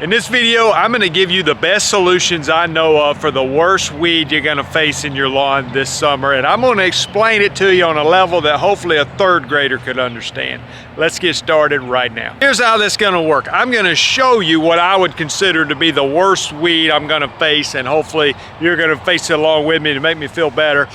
In this video, I'm going to give you the best solutions I know of for the worst weed you're going to face in your lawn this summer, and I'm going to explain it to you on a level that hopefully a third grader could understand. Let's get started right now. Here's how this is going to work. I'm going to show you what I would consider to be the worst weed I'm going to face, and hopefully you're going to face it along with me to make me feel better.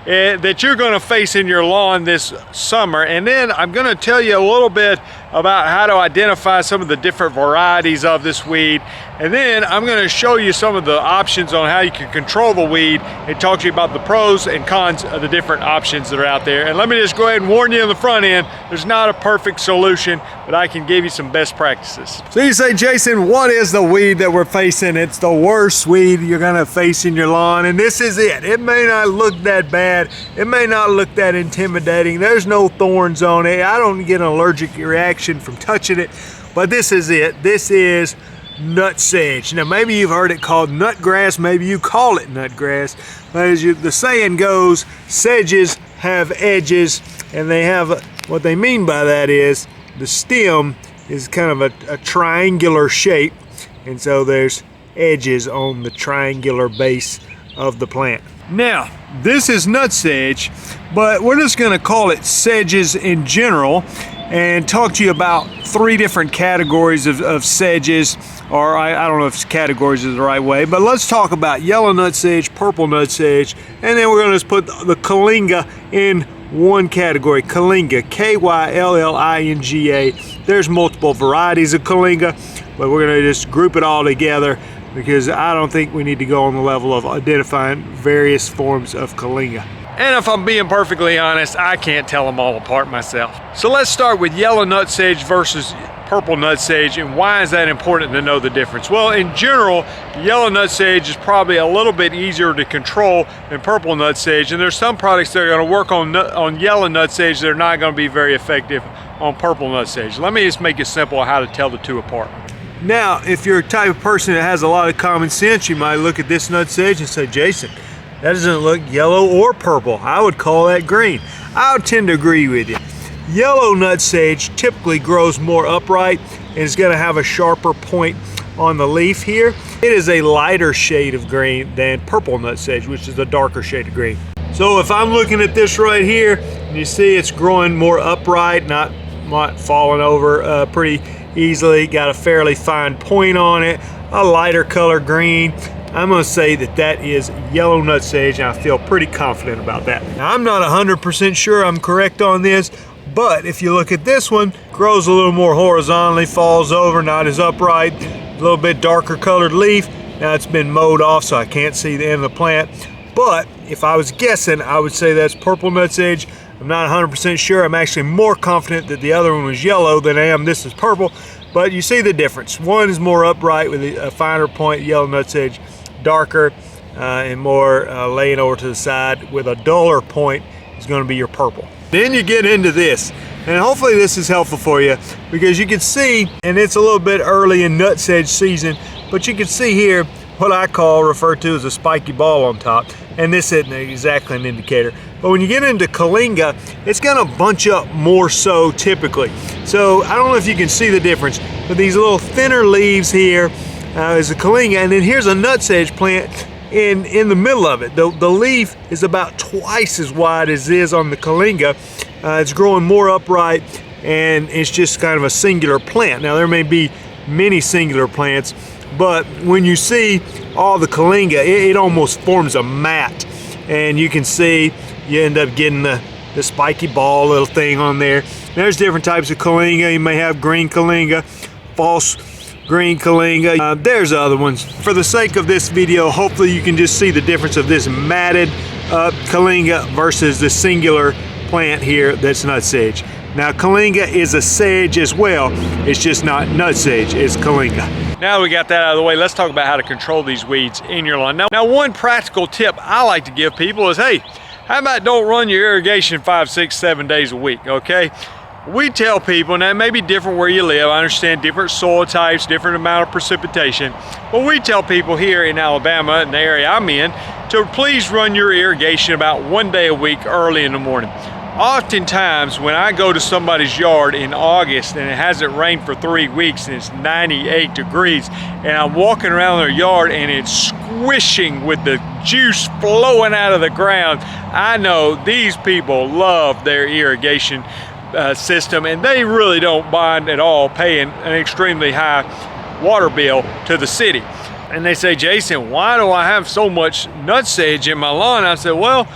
That you're going to face in your lawn this summer. And then I'm going to tell you a little bit about how to identify some of the different varieties of this weed, and then I'm going to show you some of the options on how you can control the weed and talk to you about the pros and cons of the different options that are out there. And let me just go ahead and warn you on the front end, there's not a perfect solution, but I can give you some best practices. So you say, Jason, what is the weed that we're facing? It's the worst weed you're going to face in your lawn, and this is it. It may not look that bad, it may not look that intimidating, there's no thorns on it, I don't get an allergic reaction from touching it, but this is it. This is nutsedge. Now maybe you've heard it called nutgrass, maybe you call it nutgrass, but as the saying goes, sedges have edges, and they have, what they mean by that is the stem is kind of a triangular shape, and so there's edges on the triangular base of the plant. Now this is nutsedge, but we're just going to call it sedges in general and talk to you about three different categories of sedges, or I don't know if categories is the right way, but let's talk about yellow nutsedge, purple nutsedge, and then we're going to just put the kyllinga in one category. Kyllinga, K-Y-L-L-I-N-G-A. There's multiple varieties of kyllinga, but we're going to just group it all together because I don't think we need to go on the level of identifying various forms of kyllinga. And if I'm being perfectly honest, I can't tell them all apart myself. So let's start with yellow nutsedge versus purple nutsedge, and why is that important to know the difference? Well, in general, yellow nutsedge is probably a little bit easier to control than purple nutsedge, and there's some products that are going to work on yellow nutsedge that are not going to be very effective on purple nutsedge. Let me just make it simple how to tell the two apart. Now, if you're a type of person that has a lot of common sense, you might look at this nutsedge and say, Jason, that doesn't look yellow or purple. I would call that green. I would tend to agree with you. Yellow nutsedge typically grows more upright and is going to have a sharper point on the leaf here. It is a lighter shade of green than purple nutsedge, which is a darker shade of green. So if I'm looking at this right here, and you see it's growing more upright, not falling over pretty easily, got a fairly fine point on it, a lighter color green, I'm going to say that that is yellow nutsedge, and I feel pretty confident about that. Now, I'm not 100% sure I'm correct on this, but if you look at this one, grows a little more horizontally, falls over, not as upright, a little bit darker colored leaf. Now it's been mowed off, so I can't see the end of the plant, but if I was guessing, I would say that's purple nutsedge. I'm not 100% sure. I'm actually more confident that the other one was yellow than I am this is purple, but you see the difference. One is more upright with a finer point, yellow nutsedge, darker and more laying over to the side with a duller point is going to be your purple. Then you get into this, and hopefully this is helpful for you, because you can see, and it's a little bit early in nutsedge season, but you can see here what I refer to as a spiky ball on top, and this isn't exactly an indicator. But when you get into kyllinga, it's going to bunch up more so typically. So I don't know if you can see the difference, but these little thinner leaves here is a kyllinga, and then here's a nutsedge plant in the middle of it. The leaf is about twice as wide as it is on the kyllinga. It's growing more upright, and it's just kind of a singular plant. Now there may be many singular plants, but when you see all the kyllinga, it almost forms a mat, and you can see you end up getting the spiky ball little thing on there. There's different types of kyllinga. You may have green kyllinga, false green kyllinga. There's other ones. For the sake of this video, hopefully you can just see the difference of this matted kyllinga versus the singular plant here that's nutsedge. Now kyllinga is a sedge as well, it's just not nutsedge, it's kyllinga. Now we got that out of the way, let's talk about how to control these weeds in your lawn. Now one practical tip I like to give people is, hey, how about don't run your irrigation 5, 6, 7 days a week, okay? We tell people, and that may be different where you live, I understand different soil types, different amount of precipitation, but we tell people here in Alabama, in the area I'm in, to please run your irrigation about 1 day a week early in the morning. Oftentimes when I go to somebody's yard in August and it hasn't rained for 3 weeks and it's 98 degrees and I'm walking around their yard and it's squishing with the juice flowing out of the ground, I know these people love their irrigation system, and they really don't mind at all paying an extremely high water bill to the city. And they say, Jason, why do I have so much nutsedge in my lawn? I said, well,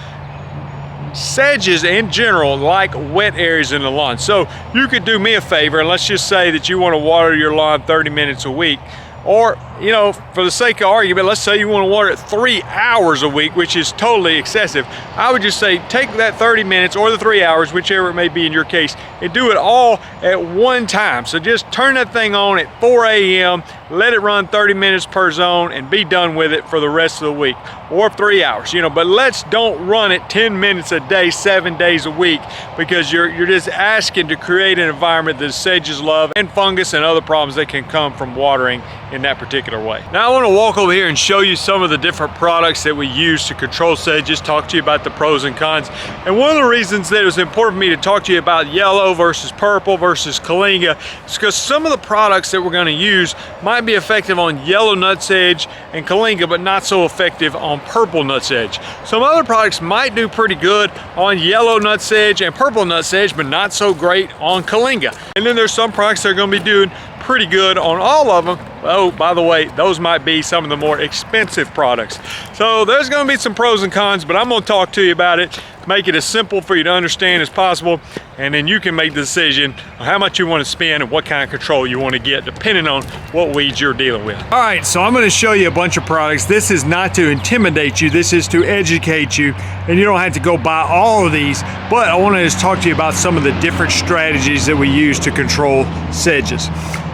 sedges in general like wet areas in the lawn. So you could do me a favor, and let's just say that you want to water your lawn 30 minutes a week. Or, you know, for the sake of argument, let's say you want to water it 3 hours a week, which is totally excessive. I would just say take that 30 minutes or the 3 hours, whichever it may be in your case, and do it all at one time. So just turn that thing on at 4 a.m., let it run 30 minutes per zone, and be done with it for the rest of the week, or 3 hours, you know. But let's don't run it 10 minutes a day, 7 days a week, because you're just asking to create an environment that sedges love and fungus and other problems that can come from watering in that particular way. Now I want to walk over here and show you some of the different products that we use to control sedges, talk to you about the pros and cons. And one of the reasons that it was important for me to talk to you about yellow versus purple versus kyllinga is because some of the products that we're going to use might be effective on yellow nutsedge and kyllinga, but not so effective on purple nutsedge. Some other products might do pretty good on yellow nutsedge and purple nutsedge, but not so great on kyllinga. And then there's some products that are going to be doing pretty good on all of them. Oh, by the way, those might be some of the more expensive products. So there's going to be some pros and cons, but I'm going to talk to you about it, make it as simple for you to understand as possible, and then you can make the decision on how much you want to spend and what kind of control you want to get depending on what weeds you're dealing with. All right, so I'm going to show you a bunch of products. This is not to intimidate you, this is to educate you, and you don't have to go buy all of these, but I want to just talk to you about some of the different strategies that we use to control sedges.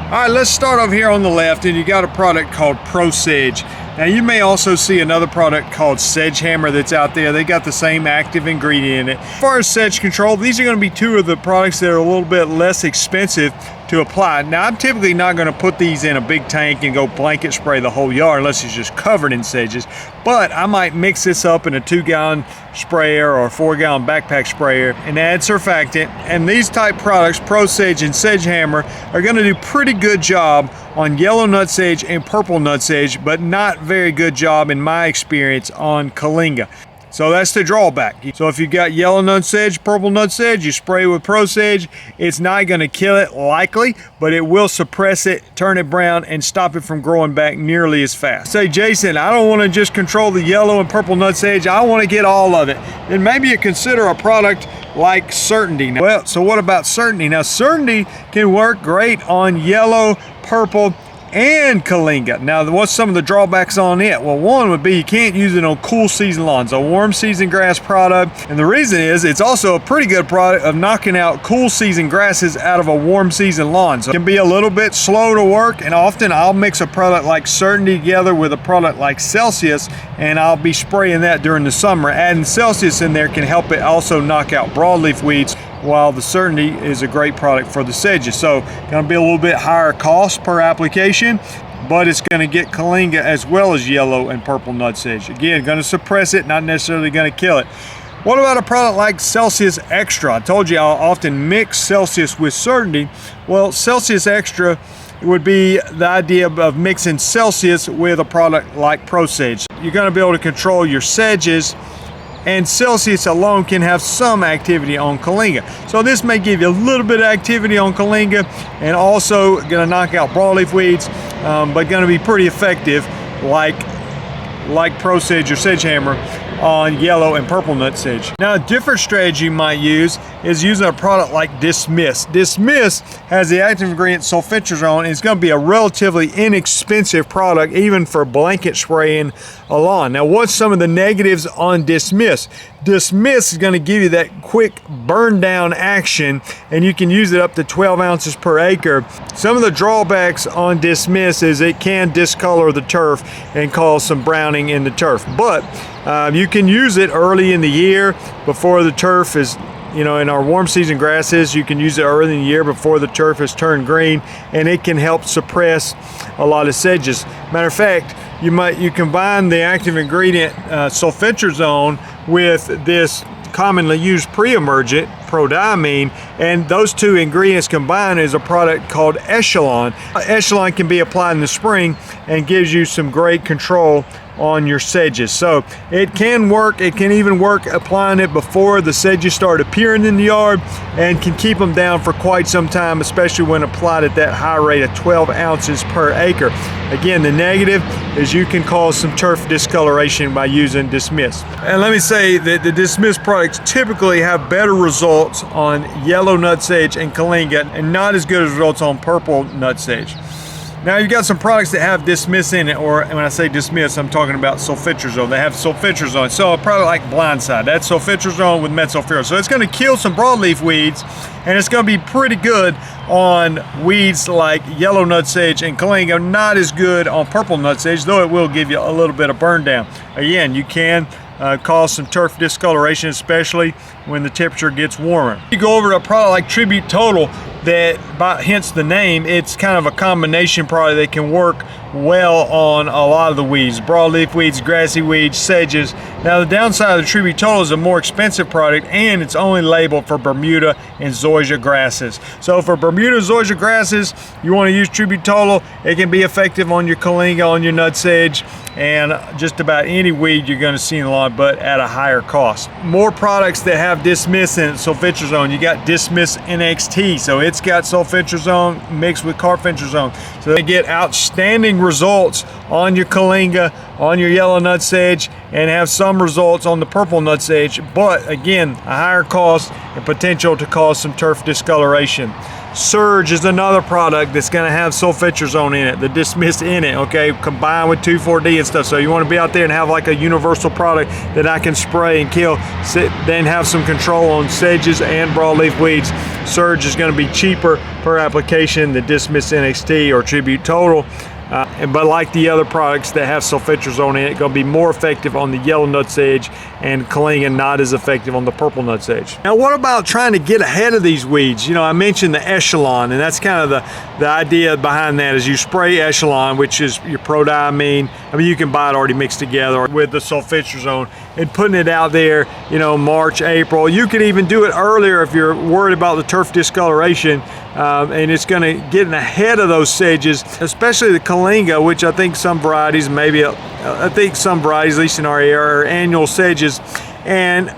All right, let's start over here on the left, and you got a product called Pro Sedge. Now you may also see another product called Sedge Hammer that's out there. They got the same active ingredient in it. As far as sedge control, these are going to be two of the products that are a little bit less expensive to apply. Now I'm typically not going to put these in a big tank and go blanket spray the whole yard unless it's just covered in sedges, but I might mix this up in a 2-gallon sprayer or a 4-gallon backpack sprayer and add surfactant. And these type products, Pro Sedge and Sedge Hammer, are going to do pretty good job on yellow nutsedge and purple nutsedge, but not very good job in my experience on kyllinga. So that's the drawback. So if you got yellow nutsedge, purple nutsedge, you spray with Pro Sedge, it's not going to kill it likely, but it will suppress it, turn it brown, and stop it from growing back nearly as fast. Say, Jason, I don't want to just control the yellow and purple nutsedge, I want to get all of it. Then maybe you consider a product like Certainty. Well, so what about Certainty? Now Certainty can work great on yellow, purple, and kyllinga. Now, what's some of the drawbacks on it? Well, one would be you can't use it on cool season lawns, a warm season grass product. And the reason is it's also a pretty good product of knocking out cool season grasses out of a warm season lawn. So it can be a little bit slow to work, and often I'll mix a product like Certainty together with a product like Celsius, and I'll be spraying that during the summer. Adding Celsius in there can help it also knock out broadleaf weeds, while the Certainty is a great product for the sedges. So going to be a little bit higher cost per application, but it's going to get kyllinga as well as yellow and purple nutsedge. Again, going to suppress it, not necessarily going to kill it. What about a product like Celsius Extra? I told you I'll often mix Celsius with Certainty. Well, Celsius Extra would be the idea of mixing Celsius with a product like Pro Sedge. You're going to be able to control your sedges, and Celsius alone can have some activity on kyllinga. So this may give you a little bit of activity on kyllinga and also going to knock out broadleaf weeds, but going to be pretty effective like Pro Sedge or Sedge Hammer on yellow and purple nutsedge. Now a different strategy you might use is using a product like Dismiss. Dismiss has the active ingredient sulfentrazone, and it's going to be a relatively inexpensive product even for blanket spraying a lawn. Now what's some of the negatives on Dismiss? Dismiss is going to give you that quick burn down action, and you can use it up to 12 ounces per acre. Some of the drawbacks on Dismiss is it can discolor the turf and cause some browning in the turf, but you can use it early in the year before the turf is, in our warm season grasses, you can use it early in the year before the turf has turned green, and it can help suppress a lot of sedges. Matter of fact, you combine the active ingredient sulfentrazone with this commonly used pre-emergent, prodiamine, and those two ingredients combined is a product called Echelon. Echelon can be applied in the spring and gives you some great control on your sedges. So it can work. It can even work applying it before the sedges start appearing in the yard, and can keep them down for quite some time, especially when applied at that high rate of 12 ounces per acre. Again, the negative is you can cause some turf discoloration by using Dismiss. And let me say that the Dismiss products typically have better results on yellow nutsedge and kyllinga, and not as good as results on purple nutsedge. Now you've got some products that have Dismiss in it, or when I say Dismiss, I'm talking about sulfitrazone. They have sulfitrazone. So a product like Blindside, that's sulfitrazone with metsulfuron. So it's going to kill some broadleaf weeds, and it's going to be pretty good on weeds like yellow nutsedge and kyllinga. Not as good on purple nutsedge, though it will give you a little bit of burn down. Again, you can cause some turf discoloration, especially when the temperature gets warmer. You go over to a product like Tribute Total, that hence the name, it's kind of a combination product that can work well on a lot of the weeds, broadleaf weeds, grassy weeds, sedges. Now the downside of the Tribute Total is a more expensive product, and it's only labeled for Bermuda and zoysia grasses. So for Bermuda zoysia grasses, you want to use Tribute Total. It can be effective on your kyllinga, on your nutsedge, and just about any weed you're going to see in the lawn, but at a higher cost. More products that have Dismiss in it, sulfitrazone. You got Dismiss NXT, so it's got sulfitrazone mixed with carfentrazone. So they get outstanding results on your kyllinga, on your yellow nutsedge, and have some results on the purple nutsedge, but again, a higher cost and potential to cause some turf discoloration. Surge is another product that's going to have sulfitrazone in it, the Dismiss in it, okay, combined with 2,4-D and stuff. So you want to be out there and have like a universal product that I can spray and kill, then have some control on sedges and broadleaf weeds. Surge is going to be cheaper per application than Dismiss NXT or Tribute Total. But like the other products that have sulfitrazone in it, going to be more effective on the yellow nutsedge, and kyllinga not as effective on the purple nutsedge. Now what about trying to get ahead of these weeds? You know, I mentioned the Echelon, and that's kind of the idea behind that is you spray Echelon, which is your prodiamine. I mean, you can buy it already mixed together with the sulfitrazone, and putting it out there, you know, March, April. You could even do it earlier if you're worried about the turf discoloration, and it's going to get ahead of those sedges, especially the kyllinga, which I think some varieties, I think some varieties, at least in our area, are annual sedges. And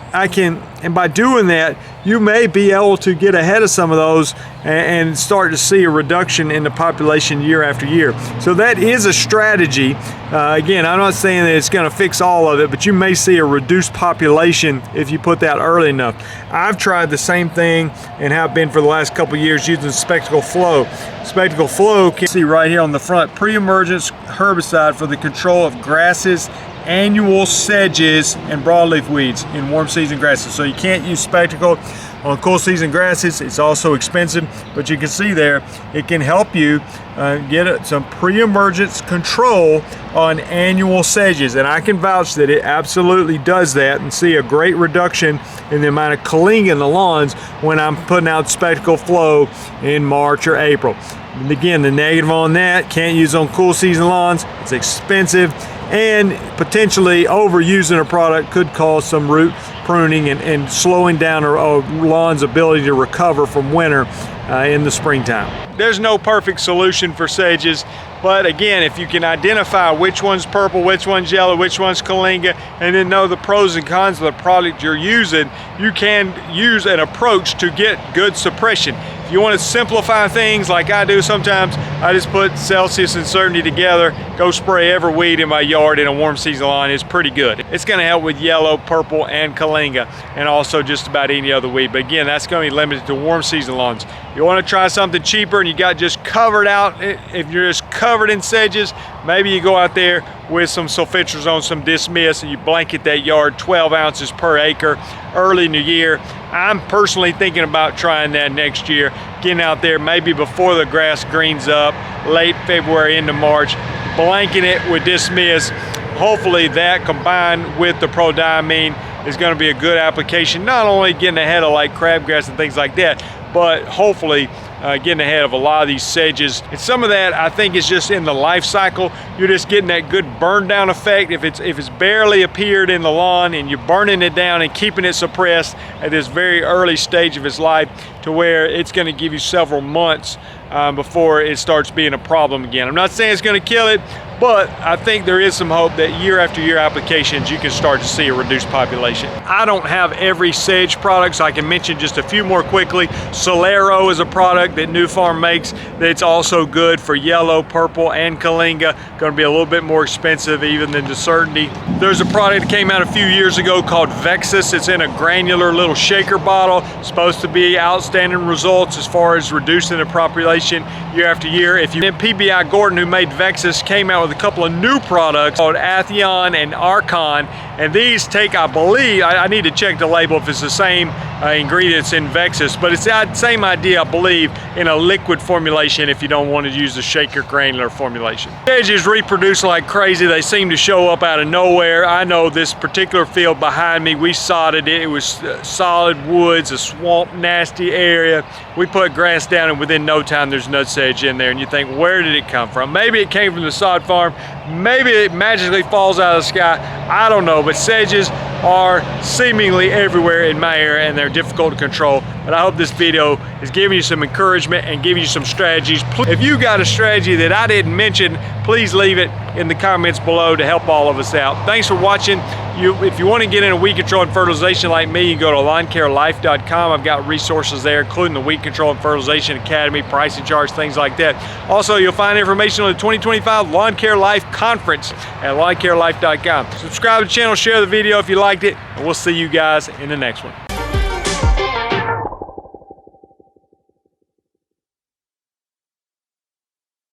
by doing that, you may be able to get ahead of some of those and start to see a reduction in the population year after year. So that is a strategy. Again, I'm not saying that it's going to fix all of it, but you may see a reduced population if you put that early enough. I've tried the same thing and have been for the last couple of years using Spectacle Flow. Spectacle Flow, can see right here on the front, pre-emergence herbicide for the control of grasses, annual sedges, and broadleaf weeds in warm season grasses. So you can't use Spectacle on cool season grasses. It's also expensive, but you can see there it can help you get some pre-emergence control on annual sedges, and I can vouch that it absolutely does that, and see a great reduction in the amount of kyllinga in the lawns when I'm putting out Spectacle Flow in March or April. And again, the negative on that, can't use on cool season lawns. It's expensive, and potentially overusing a product could cause some root pruning and slowing down a lawn's ability to recover from winter in the springtime. There's no perfect solution for sedges, but again, if you can identify which one's purple, which one's yellow, which one's kyllinga, and then know the pros and cons of the product you're using, you can use an approach to get good suppression. If you want to simplify things like I do sometimes, I just put Celsius and Certainty together, go spray every weed in my yard in a warm season lawn. It's pretty good. It's going to help with yellow, purple, and kyllinga, and also just about any other weed. But again, that's going to be limited to warm season lawns. You want to try something cheaper and you got just covered out, if you're just covered in sedges, maybe you go out there with some sulfitrazone, some Dismiss, and you blanket that yard 12 ounces per acre early in the year. I'm personally thinking about trying that next year, getting out there maybe before the grass greens up, late February into March, blanket it with Dismiss. Hopefully that combined with the prodiamine is going to be a good application, not only getting ahead of like crabgrass and things like that, but hopefully getting ahead of a lot of these sedges. And some of that I think is just in the life cycle. You're just getting that good burn down effect. If it's barely appeared in the lawn and you're burning it down and keeping it suppressed at this very early stage of its life, to where it's going to give you several months before it starts being a problem again. I'm not saying it's going to kill it, but I think there is some hope that year after year applications you can start to see a reduced population. I don't have every sedge product, so I can mention just a few more quickly. Solero is a product that New Farm makes that's also good for yellow, purple, and kyllinga. Going to be a little bit more expensive even than the Certainty. There's a product that came out a few years ago called Vexus. It's in a granular little shaker bottle. It's supposed to be outstanding results as far as reducing the population year after year. If you PBI Gordon, who made Vexus, came out with a couple of new products called Athion and Archon, and these take, I believe, I need to check the label if it's the same ingredients in Vexus, but it's that same idea, I believe, in a liquid formulation if you don't want to use the shaker granular formulation. Sedges reproduce like crazy. They seem to show up out of nowhere. I know this particular field behind me, we sodded it. It was solid woods, a swamp, nasty area. We put grass down and within no time there's nutsedge in there, and you think, where did it come from? Maybe it came from the sod farm. Maybe it magically falls out of the sky. I don't know, but sedges are seemingly everywhere in my area and they're difficult to control. But I hope this video is giving you some encouragement and giving you some strategies. If you got a strategy that I didn't mention, please leave it in the comments below to help all of us out. Thanks for watching. If you want to get into weed control and fertilization like me, you can go to lawncarelife.com. I've got resources there, including the Weed Control and Fertilization Academy, pricing charts, things like that. Also, you'll find information on the 2025 Lawn Care Life Conference at lawncarelife.com. Subscribe to the channel, share the video if you liked it, and we'll see you guys in the next one.